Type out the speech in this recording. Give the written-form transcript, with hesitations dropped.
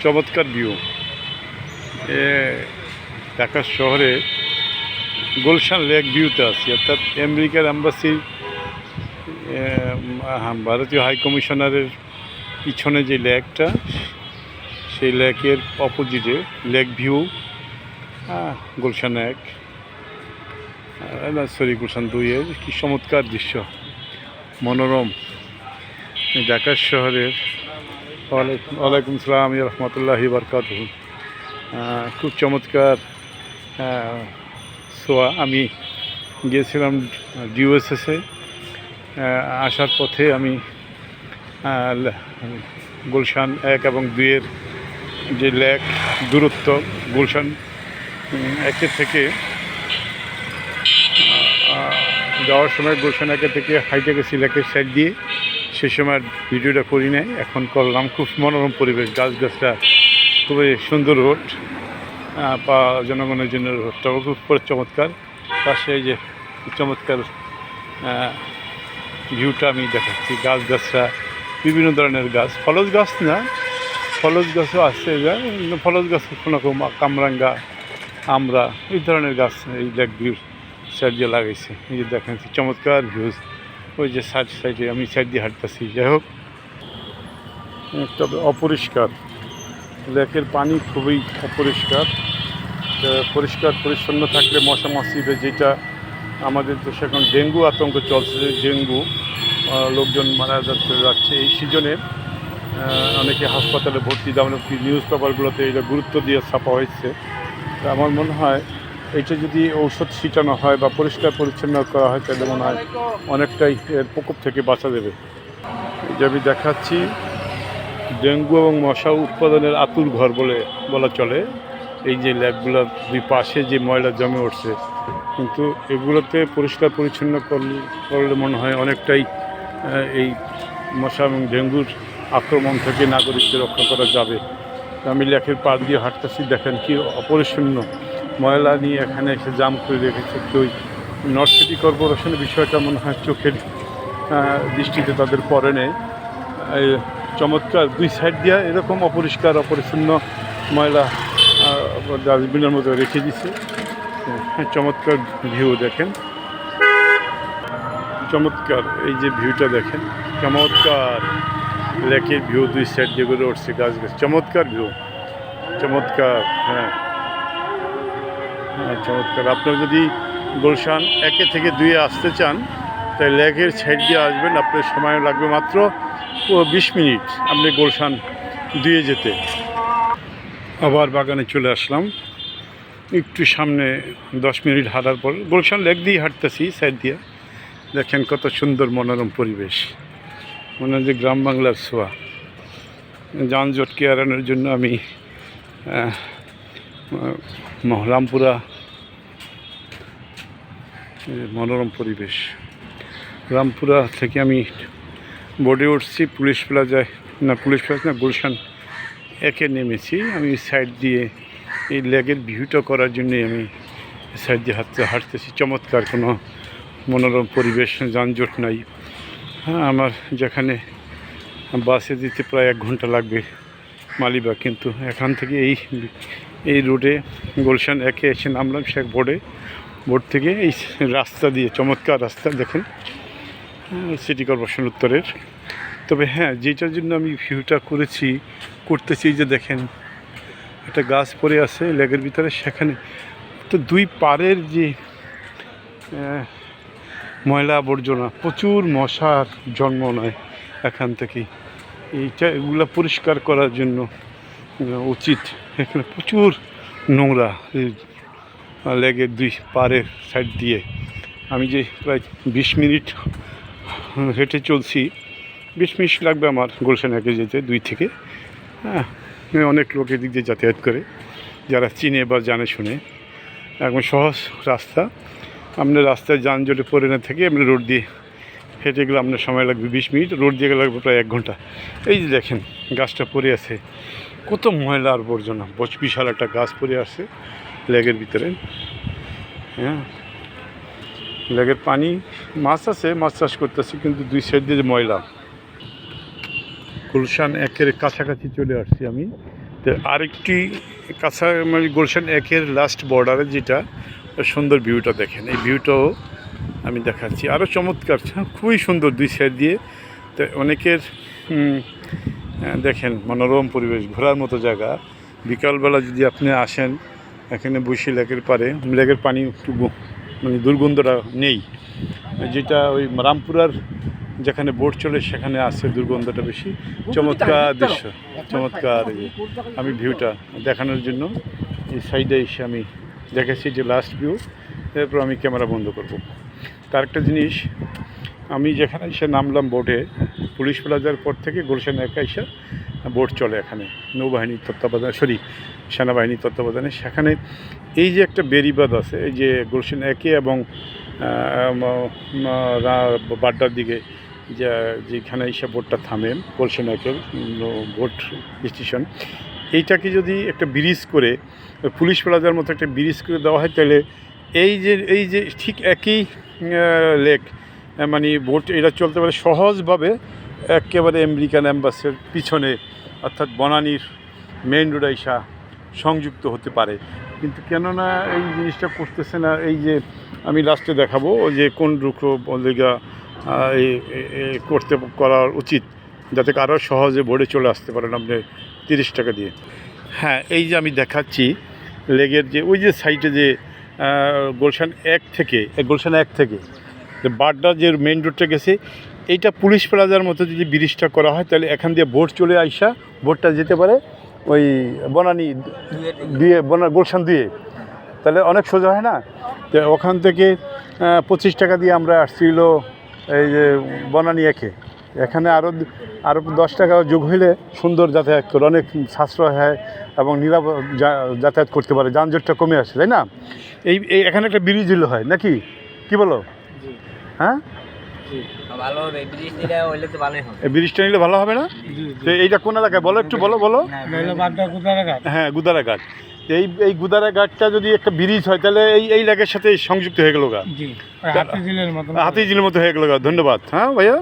চমৎকার ভিউ। ঢাকা শহরে গুলশান লেক ভিউতে আছি, অর্থাৎ আমেরিকার অ্যাম্বাসির ভারতীয় হাই কমিশনারের পিছনে যে লেকটা, সেই লেকের অপোজিটে lake view. Gulshan 1 sorry Gulshan 2-এর কি চমৎকার দৃশ্য, মনোরম। ঢাকা শহরের ওয়ালাইকুম সালাম রহমতুল্লাহি বারকাতুহু। খুব চমৎকার সোয়া। আমি গিয়েছিলাম ডিওএসএসে, আসার পথে আমি গুলশান 1 এবং 2-এর যে লেক দূরত্ব, গুলশান 1 থেকে যাওয়ার সময় গুলশান 1 থেকে হাইটে গেছি লেকের সাইড দিয়ে, সে সময় ভিডিওটা করি নাই, এখন করলাম। খুব মনোরম পরিবেশ, গাছগাছরা, খুবই সুন্দর রোড, জনগণের জন্য রোডটাও খুব চমৎকার। পাশে যে চমৎকার ভিউটা আমি দেখাচ্ছি, গাছগাছরা, বিভিন্ন ধরনের গাছ, ফলজ গাছ না, ফলজ গাছও আছে, ফলজ গাছ কোনো কামরাঙ্গা, আমরা এই ধরনের গাছ এই লেক ভিউর সাইড দিয়ে লাগাইছে। এই যে দেখেন চমৎকার ভিউজ, ওই যে সাইডে আমি সাইড দিয়ে হাঁটতেছি। যাই হোক, তবে অপরিষ্কার, লেকের পানি খুবই অপরিষ্কার। পরিষ্কার পরিচ্ছন্ন থাকলে মশা মাছিবে, যেটা আমাদের দেশে এখন ডেঙ্গু আতঙ্ক চলছে, ডেঙ্গু লোকজন মারা যাচ্ছে এই সিজনে। অনেকে হাসপাতালে ভর্তি, এমনকি নিউজ পেপারগুলোতে এটা গুরুত্ব দিয়ে ছাপা হয়েছে। তো আমার মনে হয় এইটা যদি ঔষধ ছিটানো হয় বা পরিষ্কার পরিচ্ছন্ন করা হয়, তাহলে মনে হয় অনেকটাই এর প্রকোপ থেকে বাঁচা যাবে। এই যে আমি দেখাচ্ছি, ডেঙ্গু এবং মশা উৎপাদনের আতুর ঘর বলা চলে এই যে লেকগুলোর দুই পাশে যে ময়লা জমে উঠছে, কিন্তু এগুলোতে পরিষ্কার পরিচ্ছন্ন করলে মনে হয় অনেকটাই এই মশা এবং ডেঙ্গুর আক্রমণ থেকে নাগরিকদের রক্ষা করা যাবে। আমি লেকের পাড় দিয়ে হাঁটতেছি, দেখেন কি অপরিচ্ছন্ন, ময়লা নিয়ে এখানে এসে জাম করে রেখেছে। তো নর্থ সিটি কর্পোরেশনের বিষয়টা মনে হয় চোখের দৃষ্টিতে তাদের পড়ে নেই। চমৎকার দুই সাইড দিয়ে এরকম অপরিষ্কার অপরিচ্ছন্ন ময়লা ডাস্টবিনের মতো রেখে দিছে। চমৎকার ভিউ দেখেন, চমৎকার এই যে ভিউটা দেখেন, চমৎকার লেকের ভিউ, দুই সাইড দিয়ে করে উঠছে গাছ, চমৎকার ভিউ, চমৎকার। হ্যাঁ, চমৎকার। আপনারা যদি গুলশান 1 থেকে 2-এ আসতে চান, তাই লেকের সাইড দিয়ে আসবেন, আপনার সময় লাগবে মাত্র 20 মিনিট আপনি গুলশান 2-এ যেতে। আবার বাগানে চলে আসলাম, একটু সামনে 10 মিনিট হাঁটার পর গুলশান লেক দিয়ে হাঁটতেছি সাইড দিয়ে। দেখেন কত সুন্দর মনোরম পরিবেশ, মনে হয় যে গ্রাম বাংলার ছোঁয়া। যানজটকে এড়ানোর জন্য আমি রামপুরা, মনোরম পরিবেশ, রামপুরা থেকে আমি বোর্ডে উঠছি, পুলিশ প্লাজায় না, পুলিশ প্লাজা না, গুলশান 1-এ নেমেছি। আমি সাইড দিয়ে এই লেকের ভিউটা করার জন্যে আমি সাইড দিয়ে হাঁটতেছি। চমৎকার কোনো মনোরম পরিবেশ, যানজট নাই। হ্যাঁ, আমার যেখানে বাসে দিতে প্রায় 1 ঘন্টা লাগবে মালিবাগ, কিন্তু এখান থেকে এই রোডে গুলশান 1-এ এসে নামলাম শেখ বোর্ড থেকে এই রাস্তা দিয়ে, চমৎকার রাস্তা দেখেন, সিটি কর্পোরেশন উত্তরের। তবে হ্যাঁ, যেটার জন্য আমি ভিউটা করতেছি যে দেখেন একটা গাছ পড়ে আছে লেকের ভিতরে, সেখানে তো দুই পাড়ের যে ময়লা আবর্জনা, প্রচুর মশার জন্ম নেয় এখান থেকে। এগুলো পরিষ্কার করার জন্য উচিত। এখানে প্রচুর নোংরা লেকের দুই পাড়ের সাইড দিয়ে। আমি যে প্রায় 20 মিনিট হেঁটে চলছি, 20 মিনিট লাগবে আমার গুলশান 1-এ যেতে 2 থেকে। হ্যাঁ, অনেক লোক এদিক দিয়ে যাতায়াত করে, যারা চিনে বা জানে শুনে। একদম সহজ রাস্তা, আপনার রাস্তায় যানজটে পড়ে না থেকে আপনি রোড দিয়ে হেঁটে গেলে আপনার সময় লাগবে 20 মিনিট, রোড দিয়ে গেলে লাগবে প্রায় 1 ঘন্টা। এই যে দেখেন গাছটা পড়ে আছে, কত ময়লা আবর্জনা, বিশাল একটা গাছ পড়ে আছে লেকের ভিতরে। হ্যাঁ, লেকের পানি, মাছ আছে, মাছ চাষ করতেছি, কিন্তু দুই সাইড দিয়ে যে ময়লা। গুলশান 1-এর কাছাকাছি চলে আসছি আমি, তো আরেকটি কাঁচামারি গুলশান একের লাস্ট বর্ডারে যেটা সুন্দর ভিউটা দেখেন, এই ভিউটাও আমি দেখাচ্ছি, আরও চমৎকার, খুবই সুন্দর দুই সাইড দিয়ে। তো অনেকের দেখেন মনোরম পরিবেশ, ঘোরার মতো জায়গা। বিকালবেলা যদি আপনি আসেন এখানে বসে লেকের পারে, লেকের পানি একটু মানে দুর্গন্ধটা নেই, যেটা ওই রামপুরার যেখানে বোট চলে সেখানে আছে দুর্গন্ধটা বেশি। চমৎকার দৃশ্য, চমৎকার। আমি ভিউটা দেখানোর জন্য এই সাইডে এসে আমি দেখেছি যে লাস্ট ভিউ, এরপর আমি ক্যামেরা বন্ধ করব। তার একটা জিনিস, আমি যেখানে এসে নামলাম বোটে, পুলিশ প্লাজার পর থেকে গুলশান একা এসে বোট চলে এখানে নৌবাহিনীর তত্ত্বাবধানে, সেনাবাহিনীর তত্ত্বাবধানে। সেখানে এই যে একটা বেড়িবাঁধ আছে, এই যে গুলশান একে এবং বাড্ডার দিকে যেখানে এসে বোটটা থামে, গুলশান একের বোট স্টেশন, এইটাকে যদি একটা ব্রিজ করে পুলিশ প্লাজার মতো একটা ব্রিজ করে দেওয়া হয়, তাহলে এই যে ঠিক একই লেক, মানে বোট এটা চলতে পারে সহজভাবে একেবারে আমেরিকান অ্যাম্বাসির পিছনে, অর্থাৎ বনানীর মেইন রোড আইসা সংযুক্ত হতে পারে। কিন্তু কেননা এই জিনিসটা করতেছে না, এই যে আমি লাস্টে দেখাবো যে কোন রুখো লেগা করা উচিত, যাতে আরও সহজে বোর্ডে চলে আসতে পারেন আপনি 30 টাকা দিয়ে। হ্যাঁ, এই যে আমি দেখাচ্ছি লেগের যে ওই যে সাইডে যে গুলশান এক থেকে যে বাড্ডা যে মেইন রোডটা গেছে, এইটা পুলিশ প্লাজার মতো যদি ব্রিজটা করা হয়, তাহলে এখান দিয়ে বোট চলে আইসা বোটটা যেতে পারে ওই বনানী দিয়ে গুলশান দিয়ে, তাহলে অনেক সোজা হয় না। তো ওখান থেকে 25 টাকা দিয়ে আমরা আসছিল এই যে বনানী একে, এখানে আরও 10 টাকা যোগ হইলে সুন্দর যাতায়াত করে, অনেক সাশ্রয় হয় এবং নিরাপদ যাতায়াত করতে পারে, যানজটটা কমে আসে, তাই না? এই এখানে একটা ব্রিজ দিলে হয় নাকি, কি বলো? হ্যাঁ, ভালো হবে, ব্রিজ দিলে হইলে তো ভালোই হবে। এই ব্রিজটা নিলে ভালো হবে না? তো এইটা কোন এলাকায় বলো, একটু বলো। হ্যাঁ, গুদারাঘাট। এই গুদারাঘাটটা যদি একটা ব্রিজ হয়, তাহলে এই লেকের সাথে সংযুক্ত হয়ে গেল, হাতিঝিলের মতো হয়ে গেল। ধন্যবাদ। হ্যাঁ ভাইয়া।